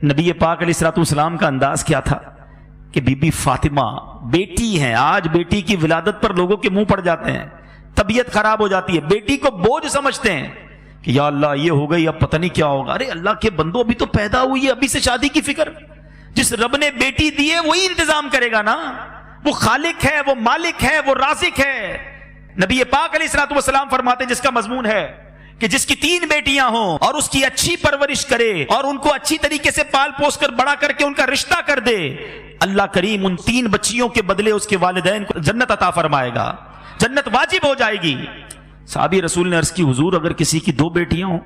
نبی پاک علیہ السلام کا انداز کیا تھا کہ بی بی فاطمہ بیٹی ہیں، آج بیٹی کی ولادت پر لوگوں کے منہ پڑ جاتے ہیں، طبیعت خراب ہو جاتی ہے، بیٹی کو بوجھ سمجھتے ہیں کہ یا اللہ یہ ہو گئی اب پتہ نہیں کیا ہوگا۔ ارے اللہ کے بندو ابھی تو پیدا ہوئی ہے، ابھی سے شادی کی فکر؟ جس رب نے بیٹی دی ہے وہی انتظام کرے گا نا، وہ خالق ہے، وہ مالک ہے، وہ رازق ہے۔ نبی پاک علیہ السلام فرماتے ہیں جس کا مضمون ہے کہ جس کی 3 بیٹیاں ہوں اور اس کی اچھی پرورش کرے اور ان کو اچھی طریقے سے پال پوس کر بڑا کر کے ان کا رشتہ کر دے، اللہ کریم ان 3 بچیوں کے بدلے اس کے والدین کو جنت عطا فرمائے گا، جنت واجب ہو جائے گی۔ صحابی رسول نے عرض کی حضور اگر کسی کی 2 بیٹیاں ہوں؟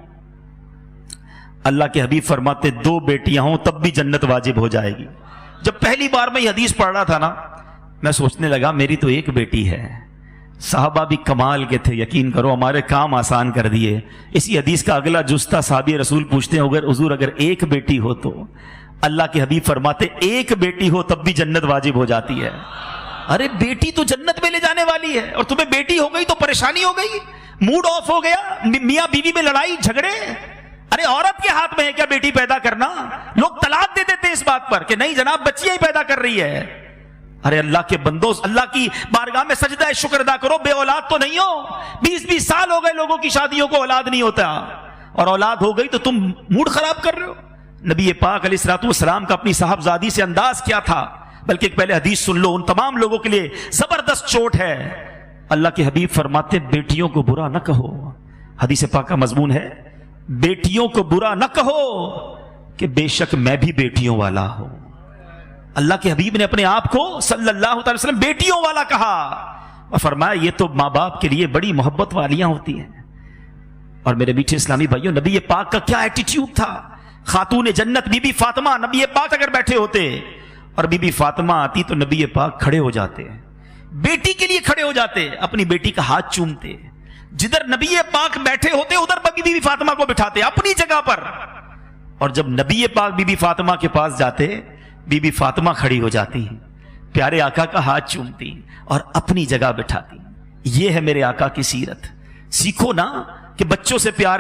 اللہ کے حبیب فرماتے 2 بیٹیاں ہوں تب بھی جنت واجب ہو جائے گی۔ جب پہلی بار میں یہ حدیث پڑھ رہا تھا نا، میں سوچنے لگا میری تو 1 بیٹی ہے۔ صحابہ بھی کمال کے تھے، یقین کرو ہمارے کام آسان کر دیے۔ اسی حدیث کا اگلا جز تھا، صحابی رسول پوچھتے ہیں حضور اگر 1 بیٹی ہو تو؟ اللہ کے حبیب فرماتے 1 بیٹی ہو تب بھی جنت واجب ہو جاتی ہے۔ ارے بیٹی تو جنت میں لے جانے والی ہے، اور تمہیں بیٹی ہو گئی تو پریشانی ہو گئی، موڈ آف ہو گیا، میاں بیوی میں لڑائی جھگڑے۔ ارے عورت کے ہاتھ میں ہے کیا بیٹی پیدا کرنا؟ لوگ طلاق دے دیتے اس بات پر کہ نہیں جناب بچیاں ہی پیدا کر رہی ہے۔ ارے اللہ کے بندو، اللہ کی بارگاہ میں سجدہ شکر ادا کرو، بے اولاد تو نہیں ہو۔ 20 سال ہو گئے لوگوں کی شادیوں کو اولاد نہیں ہوتا، اور اولاد ہو گئی تو تم موڈ خراب کر رہے ہو۔ نبی پاک علیہ السلام کا اپنی صاحبزادی سے انداز کیا تھا، بلکہ ایک پہلے حدیث سن لو، ان تمام لوگوں کے لیے زبردست چوٹ ہے۔ اللہ کے حبیب فرماتے بیٹیوں کو برا نہ کہو، حدیث پاک کا مضمون ہے بیٹیوں کو برا نہ کہو کہ بے شک میں بھی بیٹیوں والا ہوں۔ اللہ کے حبیب نے اپنے آپ کو صلی اللہ علیہ وسلم بیٹیوں والا کہا، اور فرمایا یہ تو ماں باپ کے لیے بڑی محبت والیاں ہوتی ہیں۔ اور میرے میٹھے اسلامی بھائیوں، نبی پاک کا کیا ایٹیٹیوڈ تھا۔ خاتون جنت بی بی فاطمہ، نبی پاک اگر بیٹھے ہوتے اور بی بی فاطمہ آتی تو نبی پاک کھڑے ہو جاتے، بیٹی کے لیے کھڑے ہو جاتے، اپنی بیٹی کا ہاتھ چومتے۔ جدھر نبی پاک بیٹھے ہوتے ادھر بی بی فاطمہ کو بٹھاتے اپنی جگہ پر، اور جب نبی پاک بی بی فاطمہ کے پاس جاتے بی بی فاطمہ کھڑی ہو جاتی ہیں، پیارے آقا کا ہاتھ چومتی اور اپنی جگہ بٹھاتی۔ یہ ہے میرے آقا کی سیرت۔ سیکھو نا کہ بچوں سے پیار